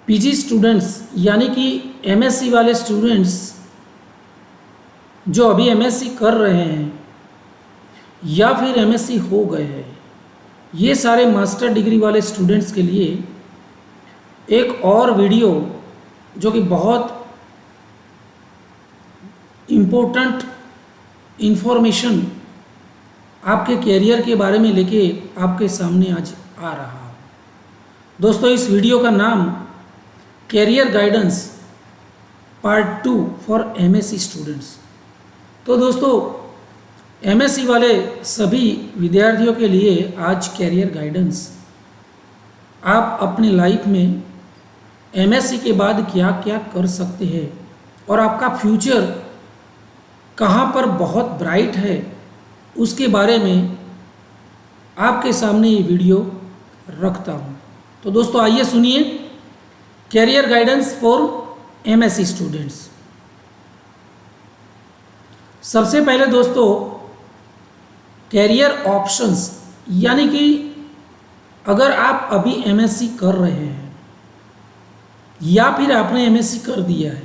PG students यानी कि MSc वाले स्टूडेंट्स जो अभी एमएससी कर रहे हैं या फिर एमएससी हो गए हैं, ये सारे मास्टर डिग्री वाले स्टूडेंट्स के लिए एक और वीडियो जो कि बहुत इम्पोर्टेंट इन्फॉर्मेशन आपके कैरियर के बारे में लेके आपके सामने आज आ रहा है। दोस्तों, इस वीडियो का नाम career guidance part 2 for MSc students. तो दोस्तों, एमएससी वाले सभी विद्यार्थियों के लिए आज कैरियर गाइडेंस, आप अपनी लाइफ में एमएससी के बाद क्या क्या कर सकते हैं और आपका फ्यूचर कहाँ पर बहुत ब्राइट है, उसके बारे में आपके सामने ये वीडियो रखता हूँ। तो दोस्तों, आइए सुनिए career guidance for MSc students. सबसे पहले दोस्तों, कैरियर ऑप्शंस यानी कि अगर आप अभी एमएससी कर रहे हैं या फिर आपने एमएससी कर दिया है,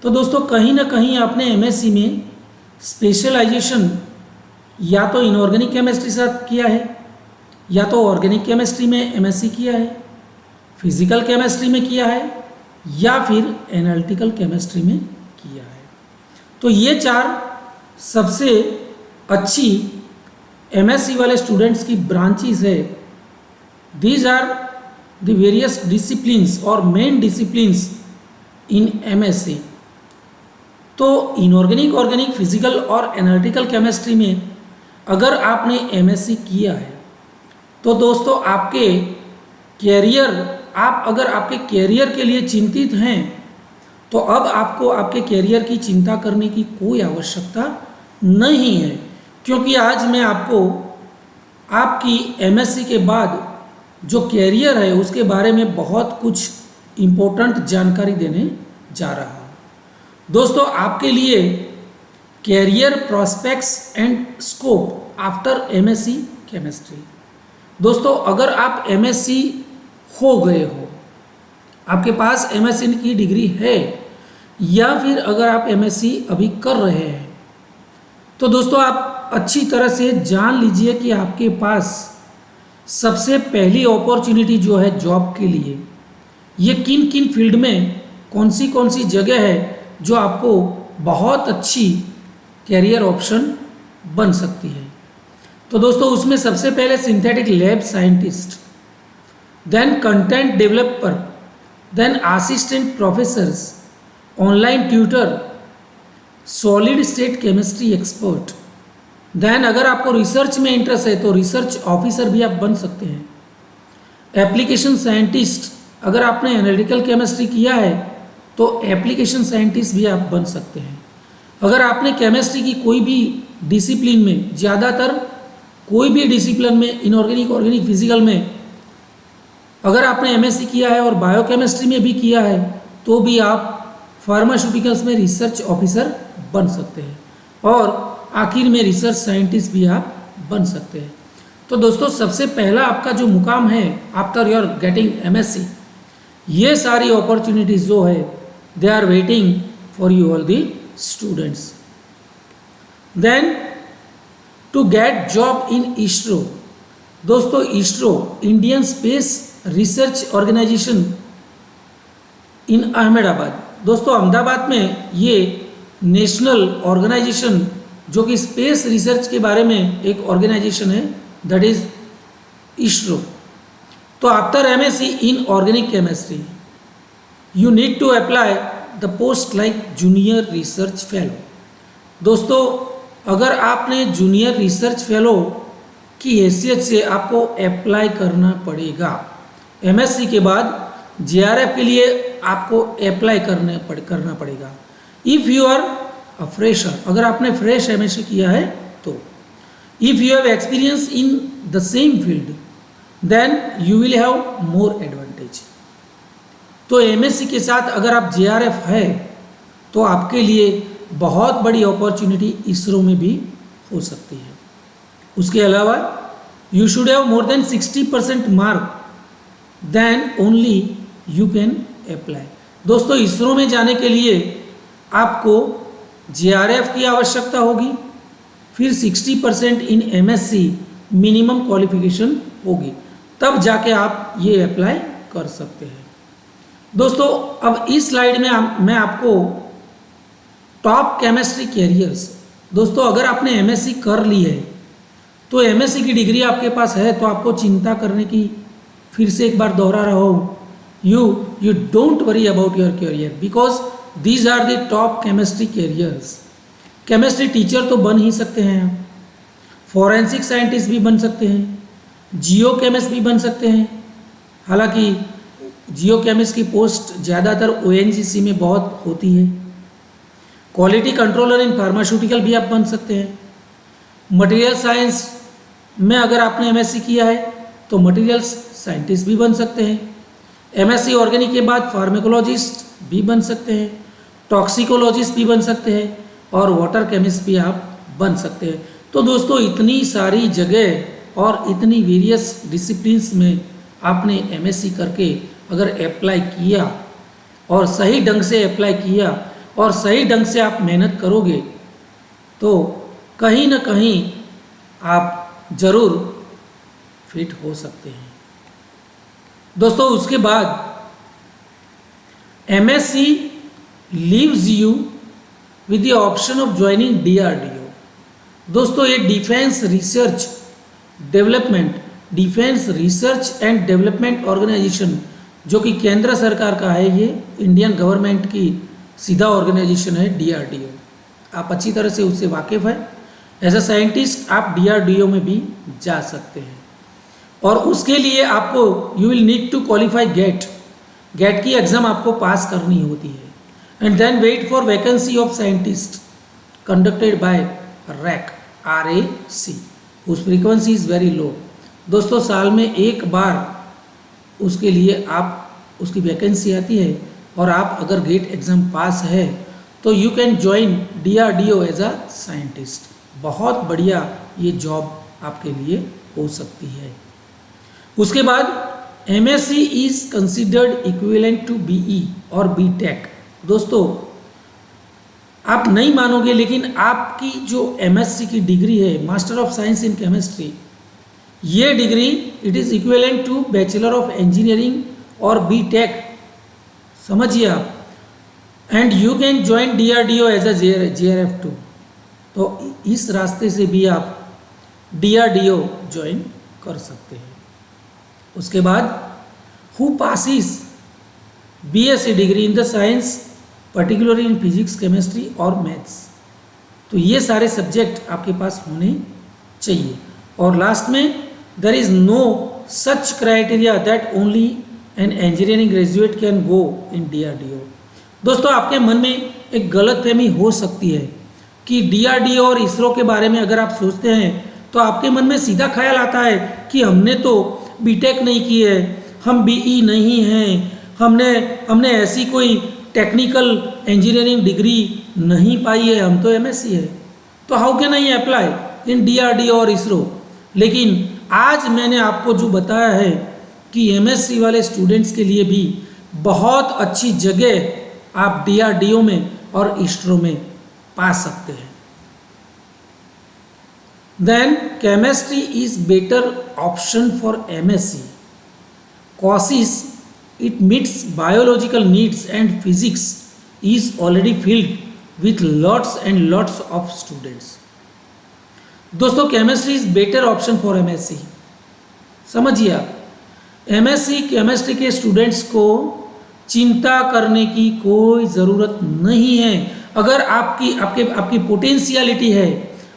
तो दोस्तों कहीं ना कहीं आपने एमएससी में स्पेशलाइजेशन या तो इनऑर्गेनिक केमिस्ट्री से किया है, या तो ऑर्गेनिक केमिस्ट्री में एमएससी किया है, फिजिकल केमिस्ट्री में किया है, या फिर एनालिटिकल केमिस्ट्री में किया है। तो ये चार सबसे अच्छी एमएससी वाले स्टूडेंट्स की ब्रांचेस है। These are the various disciplines और मेन डिसिप्लिन्स इन एमएससी। तो इनऑर्गेनिक, ऑर्गेनिक, फिजिकल और एनालिटिकल केमिस्ट्री में अगर आपने एमएससी किया है तो दोस्तों आपके कैरियर, आप अगर आपके कैरियर के लिए चिंतित हैं तो अब आपको आपके कैरियर की चिंता करने की कोई आवश्यकता नहीं है, क्योंकि आज मैं आपको आपकी एमएससी के बाद जो कैरियर है उसके बारे में बहुत कुछ इम्पोर्टेंट जानकारी देने जा रहा हूँ। दोस्तों, आपके लिए career prospects and scope after MSc chemistry. दोस्तों, अगर आप एमएससी हो गए हो, आपके पास एमएससी की डिग्री है, या फिर अगर आप एमएससी अभी कर रहे हैं, तो दोस्तों आप अच्छी तरह से जान लीजिए कि आपके पास सबसे पहली अपॉर्चुनिटी जो है जॉब के लिए, ये किन किन फील्ड में कौन सी जगह है जो आपको बहुत अच्छी कैरियर ऑप्शन बन सकती है। तो दोस्तों उसमें सबसे पहले synthetic lab scientist, then content developer, then assistant professors, online tutor, solid state chemistry expert. Then अगर आपको रिसर्च में इंटरेस्ट है तो रिसर्च ऑफिसर भी आप बन सकते हैं। एप्लीकेशन साइंटिस्ट, अगर आपने एनालिटिकल केमिस्ट्री किया है तो एप्लीकेशन साइंटिस्ट भी आप बन सकते हैं। अगर आपने केमिस्ट्री की कोई भी डिसिप्लिन में, ज़्यादातर कोई भी डिसिप्लिन में, इनऑर्गेनिक, ऑर्गेनिक, फिजिकल में अगर आपने एमएससी किया है और बायोकेमिस्ट्री में भी किया है, तो भी आप फार्मास्यूटिकल्स में रिसर्च ऑफिसर बन सकते हैं, और आखिर में रिसर्च साइंटिस्ट भी आप बन सकते हैं। तो दोस्तों सबसे पहला आपका जो मुकाम है आफ्टर योर गेटिंग एमएससी, ये सारी अपॉर्चुनिटीज़ जो है they are waiting for you all the students. Then to get job in ISRO. दोस्तों ISRO Indian Space Research Organisation in Ahmedabad. दोस्तों अहमदाबाद में ये नेशनल ऑर्गेनाइजेशन जो कि स्पेस रिसर्च के बारे में एक ऑर्गेनाइजेशन है, दैट इज इसरो। तो after MSc in organic chemistry you need to apply the post like junior research fellow. दोस्तों अगर आपने जूनियर रिसर्च फेलो की हैसियत से आपको अप्लाई करना पड़ेगा। एमएससी के बाद जेआरएफ के लिए आपको अप्लाई करना पड़ेगा। If you are a fresher, अगर आपने फ्रेश एमएससी किया है तो। If you have experience in the same field then you will have more advantage. तो एमएससी के साथ अगर आप जेआरएफ है तो आपके लिए बहुत बड़ी अपॉर्चुनिटी इसरो में भी हो सकती है। उसके अलावा you should have more than 60% mark, then only you can apply. दोस्तों इसरो में जाने के लिए आपको JRF की आवश्यकता होगी, फिर 60% इन MSc मिनिमम क्वालिफिकेशन होगी, तब जाके आप ये अप्लाई कर सकते हैं। दोस्तों अब इस स्लाइड में मैं आपको टॉप केमिस्ट्री कैरियर्स, दोस्तों अगर आपने MSc कर ली है तो MSc की डिग्री आपके पास है तो आपको चिंता करने की, फिर से एक बार दोहरा रहा हूँ, you don't worry about your career because these are the top chemistry careers। Chemistry teacher तो बन ही सकते हैं आप, फॉरेंसिक साइंटिस्ट भी बन सकते हैं, जियो केमिस्ट भी बन सकते हैं। हालांकि जियो केमिस्ट की पोस्ट ज़्यादातर ONGC में बहुत होती है। क्वालिटी कंट्रोलर इन फार्मास्यूटिकल भी आप बन सकते हैं। मटेरियल साइंस में अगर आपने MSc किया है तो मटेरियल साइंटिस्ट भी बन सकते हैं। MSc ऑर्गेनिक के बाद फार्माकोलॉजिस्ट भी बन सकते हैं, टॉक्सिकोलॉजिस्ट भी बन सकते हैं और वाटर केमिस्ट भी आप बन सकते हैं। तो दोस्तों इतनी सारी जगह और इतनी वेरियस डिसिप्लिन्स में आपने MSc करके अगर अप्लाई किया और सही ढंग से अप्लाई किया और सही ढंग से आप मेहनत करोगे तो कहीं ना कहीं आप ज़रूर फिट हो सकते हैं। दोस्तों उसके बाद MSc leaves you with the option of joining DRDO। दोस्तों ये defence research and development organisation जो कि केंद्र सरकार का है, ये इंडियन गवर्नमेंट की सीधा ऑर्गेनाइजेशन है DRDO। आप अच्छी तरह से उससे वाकिफ है। एज अ साइंटिस्ट आप DRDO में भी जा सकते हैं और उसके लिए आपको you will need to qualify GATE की एग्ज़ाम आपको पास करनी होती है and then wait for vacancy of scientist conducted by RAC। उस फ्रीक्वेंसी इज़ वेरी लो। दोस्तों साल में एक बार उसके लिए आप उसकी वैकेंसी आती है और आप अगर गेट एग्ज़ाम पास है तो you can join DRDO as a scientist. बहुत बढ़िया ये जॉब आपके लिए हो सकती है। उसके बाद MSc is considered equivalent to BE और BTech। दोस्तों आप नहीं मानोगे लेकिन आपकी जो MSc की डिग्री है, master of science in chemistry, ये degree it is equivalent to bachelor of engineering और BTech, समझिए आप। And you can join DRDO as a JRF 2। तो इस रास्ते से भी आप DRDO ज्वाइन कर सकते हैं। उसके बाद who passes BSc degree in the science particularly in physics, chemistry और मैथ्स, तो ये सारे सब्जेक्ट आपके पास होने चाहिए। और लास्ट में there is no such criteria that only an engineering graduate can go in DRDO। दोस्तों आपके मन में एक गलतफहमी हो सकती है कि DRDO और इसरो के बारे में अगर आप सोचते हैं तो आपके मन में सीधा ख्याल आता है कि हमने तो BTech नहीं की है, हम BE नहीं हैं, हमने ऐसी कोई टेक्निकल इंजीनियरिंग डिग्री नहीं पाई है, हम तो MSc है, तो how can I apply in DRDO और इसरो। लेकिन आज मैंने आपको जो बताया है कि MSc वाले स्टूडेंट्स के लिए भी बहुत अच्छी जगह आप DRDO में और इसरो में पा सकते हैं। Then chemistry is better option for MSc causes it meets biological needs and physics is already filled with lots and lots of students। दोस्तों chemistry is better option for MSc। समझिए आप, MSc केमिस्ट्री के students को चिंता करने की कोई ज़रूरत नहीं है। अगर आपकी पोटेंशियलिटी है,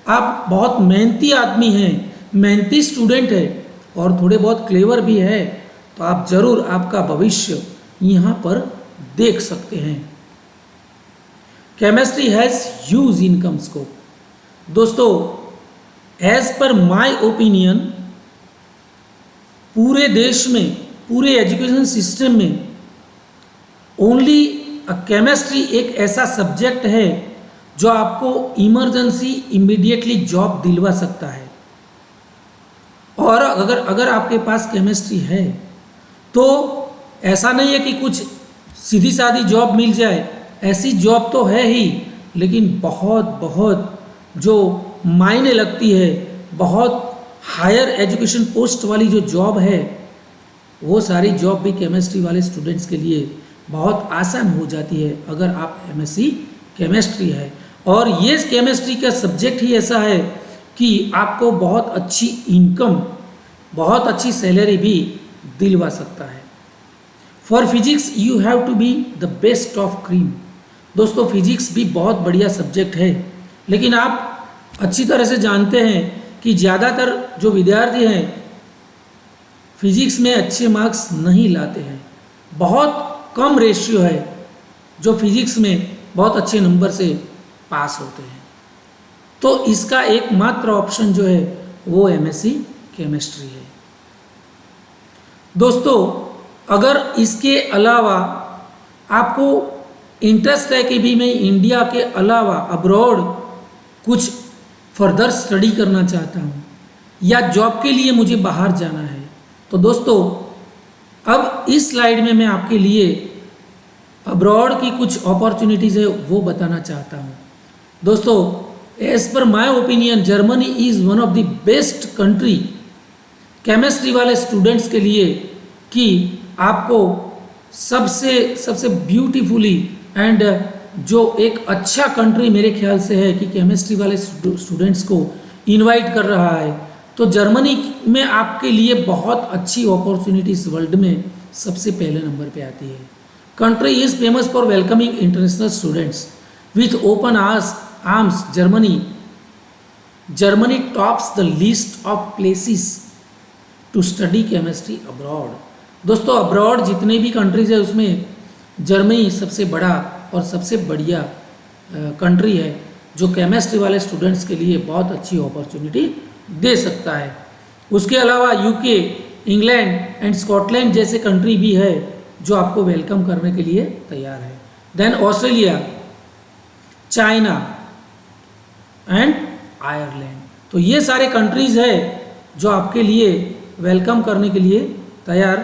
आप बहुत मेहनती आदमी हैं, मेहनती स्टूडेंट है और थोड़े बहुत क्लेवर भी है, तो आप ज़रूर आपका भविष्य यहाँ पर देख सकते हैं। Chemistry has huge income scope. दोस्तों एज पर माय ओपिनियन पूरे देश में, पूरे एजुकेशन सिस्टम में ओनली केमिस्ट्री एक ऐसा सब्जेक्ट है जो आपको इमरजेंसी इमीडिएटली जॉब दिलवा सकता है। और अगर आपके पास केमिस्ट्री है तो ऐसा नहीं है कि कुछ सीधी सादी जॉब मिल जाए, ऐसी जॉब तो है ही, लेकिन बहुत बहुत जो मायने लगती है, बहुत हायर एजुकेशन पोस्ट वाली जो जॉब है, वो सारी जॉब भी केमिस्ट्री वाले स्टूडेंट्स के लिए बहुत आसान हो जाती है अगर आप एमएससी केमिस्ट्री है। और ये केमिस्ट्री का सब्जेक्ट ही ऐसा है कि आपको बहुत अच्छी इनकम, बहुत अच्छी सैलरी भी दिलवा सकता है। For physics you have to be the best of cream. दोस्तों फिजिक्स भी बहुत बढ़िया सब्जेक्ट है, लेकिन आप अच्छी तरह से जानते हैं कि ज़्यादातर जो विद्यार्थी हैं फिजिक्स में अच्छे मार्क्स नहीं लाते हैं। बहुत कम रेशियो है जो फिजिक्स में बहुत अच्छे नंबर से पास होते हैं। तो इसका एकमात्र ऑप्शन जो है वो एमएससी केमिस्ट्री है। दोस्तों अगर इसके अलावा आपको इंटरेस्ट है कि भी मैं इंडिया के अलावा अब्रॉड कुछ फर्दर स्टडी करना चाहता हूँ या जॉब के लिए मुझे बाहर जाना है, तो दोस्तों अब इस स्लाइड में मैं आपके लिए अब्रॉड की कुछ अपॉर्चुनिटीज़ है वो बताना चाहता हूँ। दोस्तों as per my opinion Germany is one of the best country chemistry वाले स्टूडेंट्स के लिए, कि आपको सबसे ब्यूटीफुली एंड जो एक अच्छा कंट्री मेरे ख्याल से है कि केमिस्ट्री वाले स्टूडेंट्स को इनवाइट कर रहा है। तो जर्मनी में आपके लिए बहुत अच्छी अपॉर्चुनिटीज़ वर्ल्ड में सबसे पहले नंबर पे आती है। Country is famous for welcoming international students with open arms. Germany tops the list of places to study chemistry abroad. दोस्तों अब्रॉड जितने भी कंट्रीज़ है उसमें जर्मनी सबसे बड़ा और सबसे बढ़िया कंट्री है जो केमिस्ट्री वाले स्टूडेंट्स के लिए बहुत अच्छी अपॉर्चुनिटी दे सकता है। उसके अलावा यूके, इंग्लैंड एंड स्कॉटलैंड जैसे कंट्री भी है जो आपको वेलकम करने के लिए तैयार है। Then Australia, China and Ireland. तो ये सारे कंट्रीज़ है जो आपके लिए वेलकम करने के लिए तैयार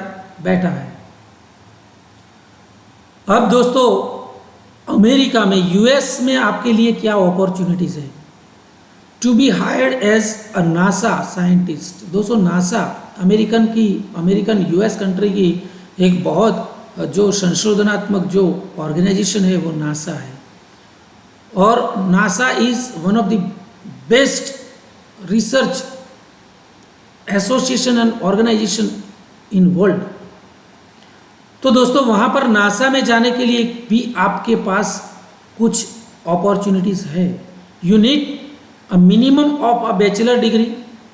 बैठा है। अब दोस्तों अमेरिका में, यूएस में आपके लिए क्या अपॉर्चुनिटीज़ है? To be hired as a NASA scientist. दोस्तों नासा अमेरिकन यूएस कंट्री की एक बहुत जो संशोधनात्मक जो ऑर्गेनाइजेशन है वो नासा है, और NASA is one of the best research association and organisation in world. तो दोस्तों वहाँ पर नासा में जाने के लिए भी आपके पास कुछ अपॉर्चुनिटीज़ है। You need a minimum of a bachelor degree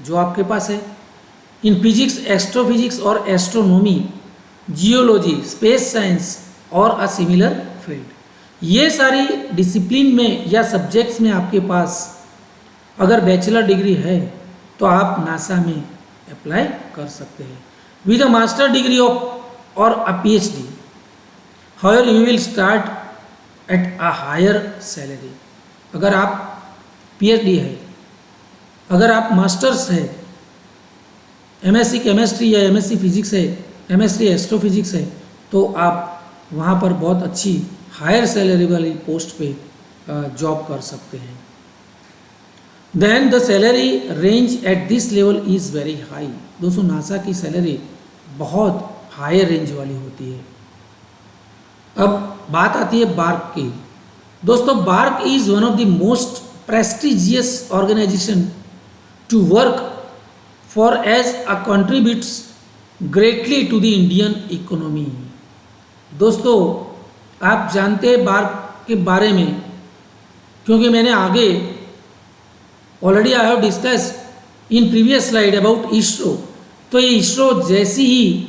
जो आपके पास है इन फिजिक्स, एस्ट्रोफिजिक्स और एस्ट्रोनॉमी, जियोलॉजी, स्पेस साइंस और अ सिमिलर फील्ड। ये सारी डिसिप्लिन में या सब्जेक्ट्स में आपके पास अगर बैचलर डिग्री है तो आप नासा में अप्लाई कर सकते हैं with a master degree of और a PhD। Higher you will start at a higher salary. अगर आप PhD है, अगर आप मास्टर्स है, MSc केमिस्ट्री या MSc फिजिक्स है, MSc एस्ट्रोफिजिक्स है, तो आप वहाँ पर बहुत अच्छी हायर सैलरी वाली पोस्ट पे जॉब कर सकते हैं। Then the salary range at this level is very high. दोस्तों नासा की सैलरी बहुत हायर रेंज वाली होती है। अब बात आती है बार्क की। दोस्तों BARC is one of the most prestigious organisation to work for as a contributes greatly to the Indian economy. दोस्तों आप जानते हैं बार्क के बारे में, क्योंकि मैंने आगे already I have discussed in previous slide about ISRO. तो ये इसरो जैसी ही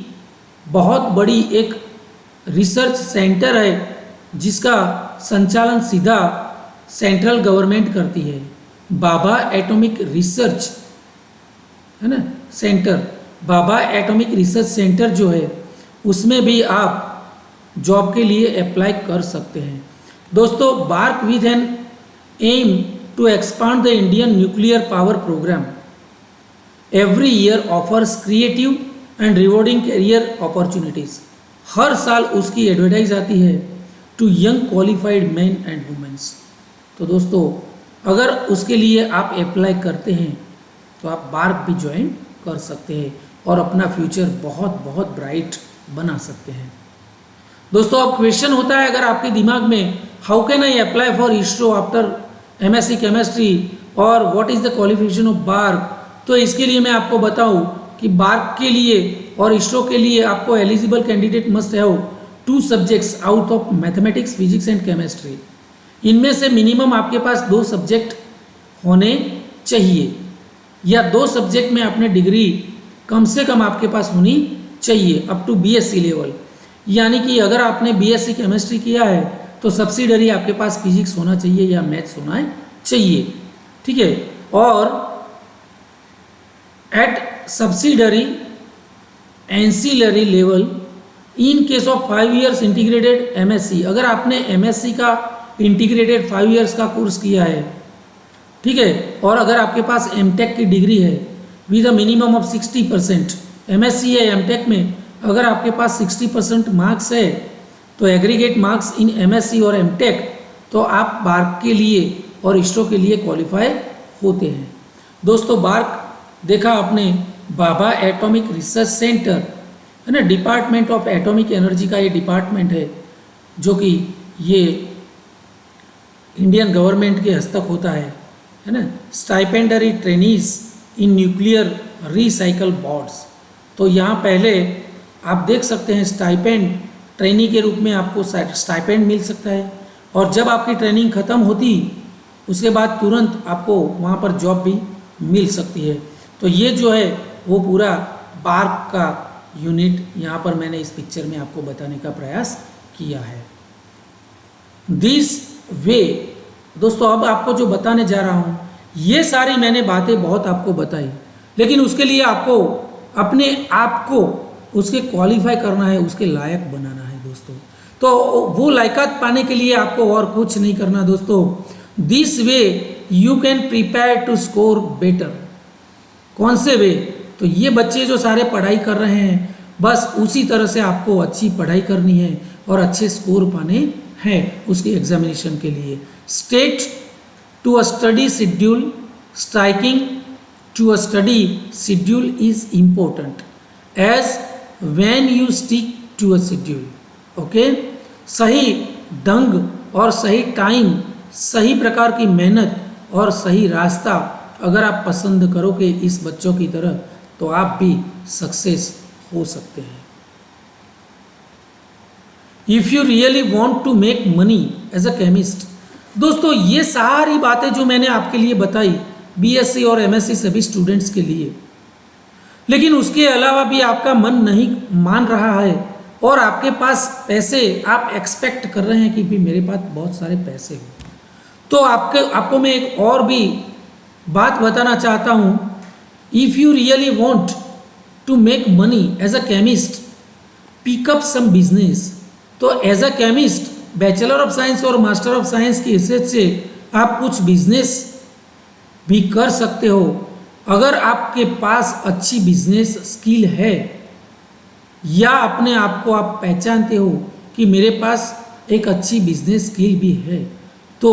बहुत बड़ी एक रिसर्च सेंटर है जिसका संचालन सीधा सेंट्रल गवर्नमेंट करती है। भाभा एटॉमिक रिसर्च है ना centre, Bhabha atomic research centre जो है उसमें भी आप जॉब के लिए अप्लाई कर सकते हैं। दोस्तों BARC with an aim to expand the Indian nuclear power programme every year offers creative and rewarding career opportunities. हर साल उसकी एडवर्टाइज आती है to young qualified man and womens. तो दोस्तों अगर उसके लिए आप अप्लाई करते हैं तो आप बार्क भी ज्वाइन कर सकते हैं और अपना फ्यूचर बहुत बहुत ब्राइट बना सकते हैं। दोस्तों अब क्वेश्चन होता है अगर आपके दिमाग में how can I apply for ISRO after MSc chemistry और what is the qualification of BARC, तो इसके लिए मैं आपको बताऊं कि बार्क के लिए और इसरो के लिए आपको eligible candidate must have 2 subjects out of mathematics, physics and chemistry. इनमें से मिनिमम आपके पास 2 सब्जेक्ट होने चाहिए या 2 सब्जेक्ट में अपने डिग्री कम से कम आपके पास होनी चाहिए अप टू बीएससी लेवल। यानी कि अगर आपने बीएससी केमिस्ट्री किया है तो सब्सिडरी आपके पास फिजिक्स होना चाहिए या मैथ्स होना चाहिए, ठीक है। और at subsidiary ancillary level in case of 5 years integrated MSc, अगर आपने एमएससी का इंटीग्रेटेड 5 इयर्स का कोर्स किया है, ठीक है, और अगर आपके पास एमटेक की डिग्री है with a minimum of 60%, MSc है एमटेक में अगर आपके पास 60% मार्क्स है तो एग्रीगेट मार्क्स इन एमएससी और एमटेक, तो आप बार्क के लिए और इसरो के लिए क्वालिफाई होते हैं। दोस्तों बार्क देखा आपने भाभा एटॉमिक रिसर्च सेंटर है ना, डिपार्टमेंट ऑफ एटॉमिक एनर्जी का ये डिपार्टमेंट है जो कि ये इंडियन गवर्नमेंट के हस्तक होता है ना। Stipendiary trainees in nuclear recycle boards, तो यहाँ पहले आप देख सकते हैं स्टाइपेंड ट्रेनी के रूप में आपको स्टाइपेंड मिल सकता है और जब आपकी ट्रेनिंग ख़त्म होती उसके बाद तुरंत आपको वहाँ पर जॉब भी मिल सकती है। तो ये जो है वो पूरा बार्क का यूनिट यहाँ पर मैंने इस पिक्चर में आपको बताने का प्रयास किया है। दिस वे दोस्तों अब आपको जो बताने जा रहा हूँ ये सारी मैंने बातें बहुत आपको बताई, लेकिन उसके लिए आपको अपने आप को उसके क्वालिफाई करना है, उसके लायक बनाना है दोस्तों। तो वो लायकात पाने के लिए आपको और कुछ नहीं करना दोस्तों। This way you can prepare to score better. कौन से वे? तो ये बच्चे जो सारे पढ़ाई कर रहे हैं बस उसी तरह से आपको अच्छी पढ़ाई करनी है और अच्छे स्कोर पाने हैं उसके एग्जामिनेशन के लिए। State to a study schedule, striking to a study schedule is important as when you stick to a schedule. Okay, सही ढंग और सही टाइम, सही प्रकार की मेहनत और सही रास्ता अगर आप पसंद करोगे इस बच्चों की तरह तो आप भी सक्सेस हो सकते हैं। If you really want to make money as a chemist, दोस्तों ये सारी बातें जो मैंने आपके लिए बताई बीएससी और एमएससी सभी स्टूडेंट्स के लिए, लेकिन उसके अलावा भी आपका मन नहीं मान रहा है और आपके पास पैसे, आप एक्सपेक्ट कर रहे हैं कि भी मेरे पास बहुत सारे पैसे हो, तो आपको मैं एक और भी बात बताना चाहता हूँ। If you really want to make money as a chemist, pick up some business. तो as a chemist bachelor of science और मास्टर ऑफ साइंस की हैसियत से आप कुछ बिजनेस भी कर सकते हो अगर आपके पास अच्छी बिजनेस स्किल है या अपने आप को आप पहचानते हो कि मेरे पास एक अच्छी बिजनेस स्किल भी है, तो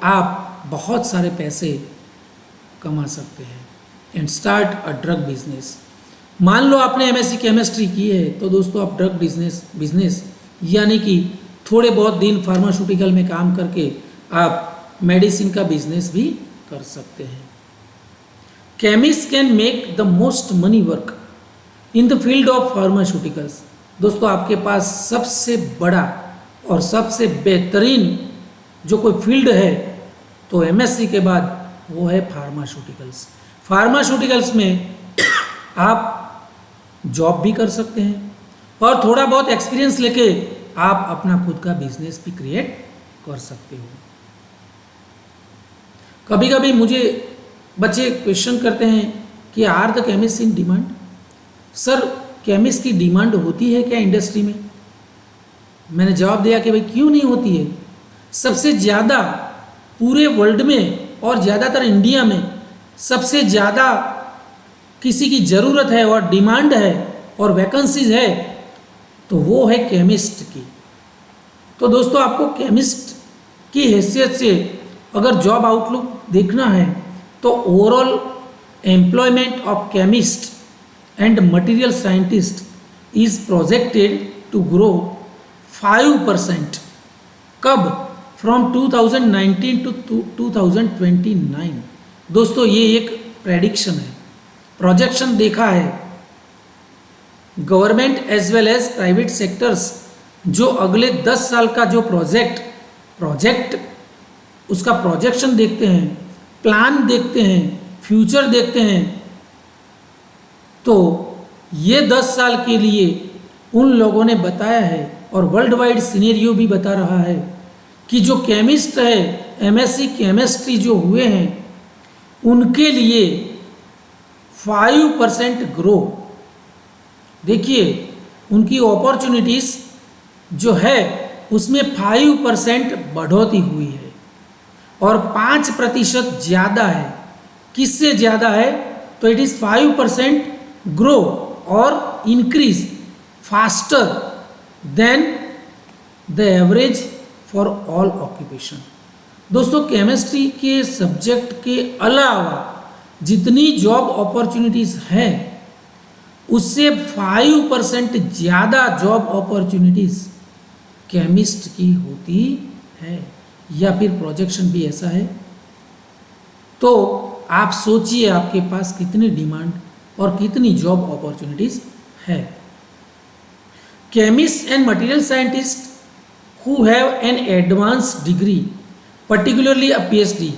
आप बहुत सारे पैसे कमा सकते हैं and start a drug business. मान लो आपने एमएससी केमिस्ट्री की है तो दोस्तों आप ड्रग बिजनेस यानी कि थोड़े बहुत दिन फार्मास्यूटिकल में काम करके आप मेडिसिन का बिजनेस भी कर सकते हैं। Chemist can make the most money work in the field of pharmaceuticals. दोस्तों आपके पास सबसे बड़ा और सबसे बेहतरीन जो कोई फील्ड है तो एमएससी के बाद वो है फार्मास्यूटिकल्स। फार्मास्यूटिकल्स में आप जॉब भी कर सकते हैं और थोड़ा बहुत एक्सपीरियंस लेके आप अपना खुद का बिजनेस भी क्रिएट कर सकते हो। कभी कभी मुझे बच्चे क्वेश्चन करते हैं कि are the chemist in demand. Sir chemist की डिमांड होती है क्या इंडस्ट्री में? मैंने जवाब दिया कि भाई क्यों नहीं होती है। सबसे ज़्यादा पूरे वर्ल्ड में और ज़्यादातर इंडिया में सबसे ज़्यादा किसी की ज़रूरत है और डिमांड है और वैकेंसीज है तो वो है केमिस्ट की। तो दोस्तों आपको केमिस्ट की हैसियत से अगर जॉब आउटलुक देखना है तो overall employment of chemist and material scientist is projected to grow 5%। कब? From 2019 to 2029। दोस्तों ये एक प्रेडिक्शन है, प्रोजेक्शन देखा है government as well as private sectors, जो अगले 10 साल का जो प्रोजेक्ट उसका प्रोजेक्शन देखते हैं, प्लान देखते हैं, फ्यूचर देखते हैं, तो ये 10 साल के लिए उन लोगों ने बताया है और वर्ल्ड वाइड सिनेरियो भी बता रहा है कि जो केमिस्ट है, एमएससी केमिस्ट्री जो हुए हैं, उनके लिए 5% ग्रो। देखिए उनकी अपॉर्चुनिटीज जो है उसमें 5% बढ़ोतरी हुई है और 5% ज़्यादा है। किससे ज़्यादा है? तो इट इज़ 5% ग्रो और increase faster than the average for all occupation. दोस्तों केमिस्ट्री के सब्जेक्ट के अलावा जितनी जॉब अपॉर्चुनिटीज़ हैं उससे 5% ज़्यादा जॉब अपॉर्चुनिटीज़ केमिस्ट की होती है, या फिर प्रोजेक्शन भी ऐसा है। तो आप सोचिए आपके पास कितनी डिमांड और कितनी जॉब अपॉर्चुनिटीज़ है। Chemist and material scientist who have an advance degree particularly a PhD,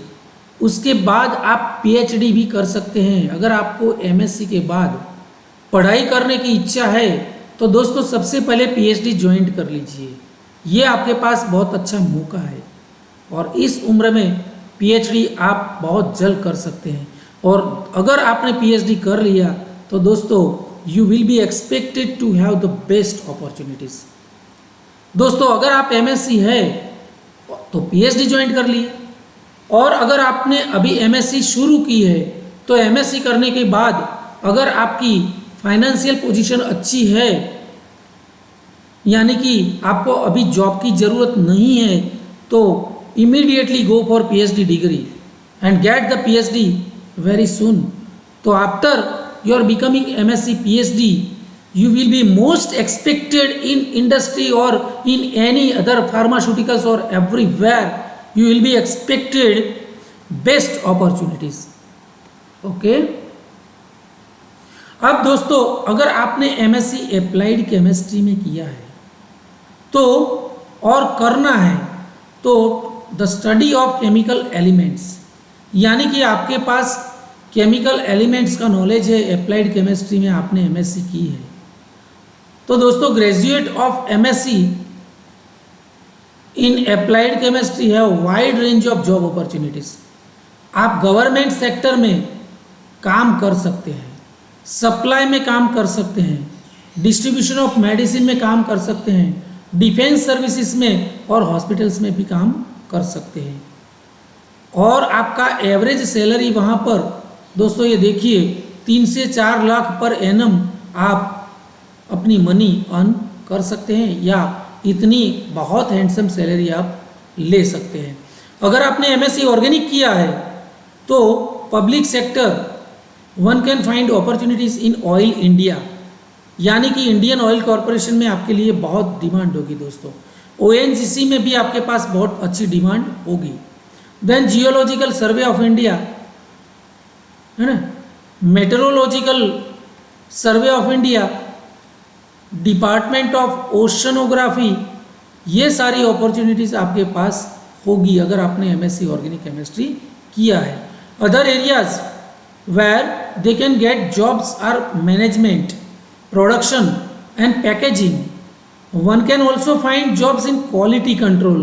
उसके बाद आप पीएचडी भी कर सकते हैं। अगर आपको एमएससी के बाद पढ़ाई करने की इच्छा है तो दोस्तों सबसे पहले पीएचडी ज्वाइन कर लीजिए, ये आपके पास बहुत अच्छा मौका है और इस उम्र में पीएचडी आप बहुत जल्द कर सकते हैं। और अगर आपने पीएचडी कर लिया तो दोस्तों you will be expected to have the best opportunities. दोस्तों अगर आप एमएससी है तो पीएचडी ज्वाइन कर लिए, और अगर आपने अभी एमएससी शुरू की है तो एमएससी करने के बाद अगर आपकी फाइनेंशियल पोजीशन अच्छी है, यानी कि आपको अभी जॉब की ज़रूरत नहीं है, तो immediately go for PhD degree and get the PhD very soon. तो after you are becoming MSc PhD you will be most expected in industry or in any other pharmaceuticals or everywhere you will be expected best opportunities। Okay अब दोस्तों अगर आपने MSc applied chemistry में किया है तो और करना है तो the study of chemical elements, यानी कि आपके पास केमिकल एलिमेंट्स का नॉलेज है, अप्लाइड केमिस्ट्री में आपने एमएससी की है, तो दोस्तों graduate of MSc in applied chemistry है wide range of job opportunities. आप गवर्नमेंट सेक्टर में काम कर सकते हैं, सप्लाई में काम कर सकते हैं, डिस्ट्रीब्यूशन ऑफ मेडिसिन में काम कर सकते हैं, डिफेंस सर्विसेज में और हॉस्पिटल्स में भी काम कर सकते हैं। और आपका एवरेज सैलरी वहाँ पर दोस्तों ये देखिए 3 से 4 लाख पर एनम आप अपनी मनी अर्न कर सकते हैं, या इतनी बहुत हैंडसम सैलरी आप ले सकते हैं। अगर आपने एमएससी ऑर्गेनिक किया है तो public sector one can find opportunities in oil India, यानी कि इंडियन ऑयल कॉरपोरेशन में आपके लिए बहुत डिमांड होगी दोस्तों। ओएनजीसी में भी आपके पास बहुत अच्छी डिमांड होगी। Then geological survey of India है ना, meteorological survey of India, department of oceanography, ये सारी अपॉर्चुनिटीज़ आपके पास होगी अगर आपने एमएससी ऑर्गेनिक केमिस्ट्री किया है। Other areas where they can get jobs are management, production and packaging. One can also find jobs in quality control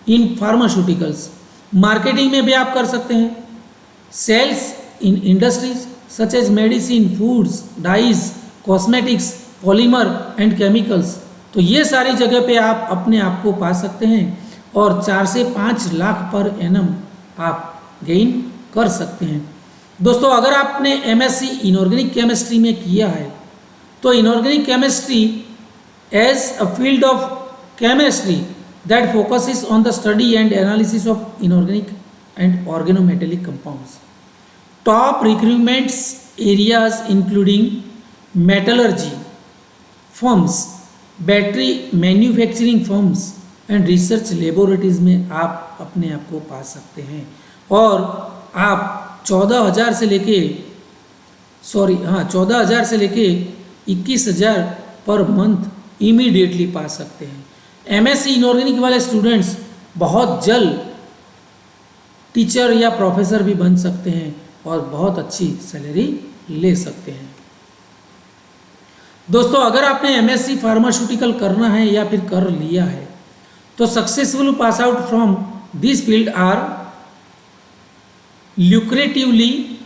in pharmaceuticals, marketing में भी आप कर सकते हैं, sales in industries such as medicine, foods, dyes, cosmetics, polymer and chemicals. तो ये सारी जगह पे आप अपने आप को पा सकते हैं और 4 से 5 लाख पर एनम आप गेन कर सकते हैं। दोस्तों अगर आपने एमएससी इनऑर्गेनिक केमिस्ट्री में किया है तो inorganic chemistry as a field of chemistry that focuses on the study and analysis of inorganic and organometallic compounds. Top recruitments areas including metallurgy firms, battery manufacturing firms and research laboratories में आप अपने आप को पा सकते हैं। और आप 14,000 से लेके 21,000 पर मंथ इमीडिएटली पा सकते हैं। एमएससी इनऑर्गेनिक वाले स्टूडेंट्स बहुत जल्द टीचर या प्रोफेसर भी बन सकते हैं और बहुत अच्छी सैलरी ले सकते हैं। दोस्तों, अगर आपने एमएससी फार्मास्यूटिकल करना है या फिर कर लिया है तो successful pass out from this field are lucratively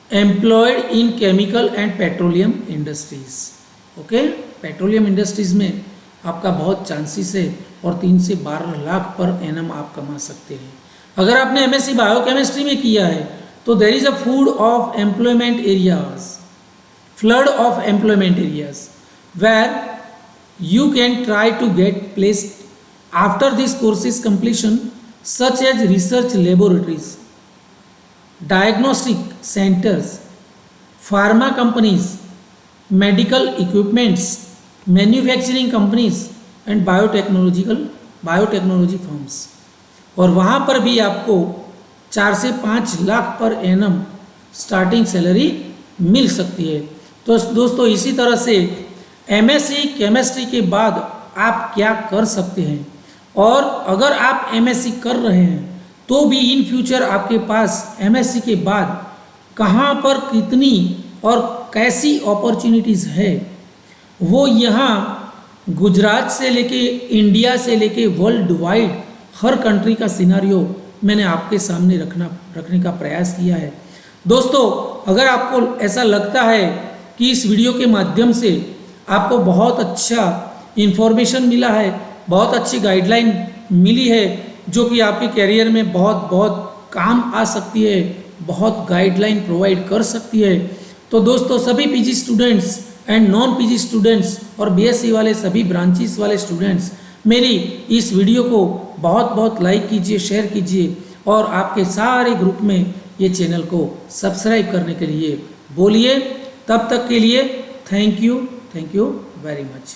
employed in chemical and petroleum industries. Okay, petroleum industries में आपका बहुत चांसेस है और 3 से 12 लाख पर एनम आप कमा सकते हैं। अगर आपने एमएससी बायोकेमिस्ट्री में किया है तो there is a food of employment areas, flood of employment areas where you can try to get placed after this course's completion, such as research laboratories, diagnostic centers, pharma companies, medical equipments, manufacturing companies and biotechnology firms। और वहाँ पर भी आपको 4 से 5 lakh per annum starting salary मिल सकती है। तो दोस्तों, इसी तरह से एमएससी केमिस्ट्री के बाद आप क्या कर सकते हैं, और अगर आप एमएससी कर रहे हैं तो भी इन फ्यूचर आपके पास एमएससी के बाद कहाँ पर कितनी और कैसी अपॉर्चुनिटीज़ है, वो यहाँ गुजरात से लेके इंडिया से लेके वर्ल्ड वाइड हर कंट्री का सिनारियो मैंने आपके सामने रखने का प्रयास किया है। दोस्तों, अगर आपको ऐसा लगता है कि इस वीडियो के माध्यम से आपको बहुत अच्छा इन्फॉर्मेशन मिला है, बहुत अच्छी गाइडलाइन मिली है जो कि आपके करियर में बहुत बहुत काम आ सकती है, बहुत गाइडलाइन प्रोवाइड कर सकती है, तो दोस्तों सभी PG students and non PG students और बीएससी वाले सभी ब्रांचेस वाले स्टूडेंट्स मेरी इस वीडियो को बहुत बहुत लाइक कीजिए, शेयर कीजिए और आपके सारे ग्रुप में ये चैनल को सब्सक्राइब करने के लिए बोलिए। तब तक के लिए थैंक यू वेरी मच।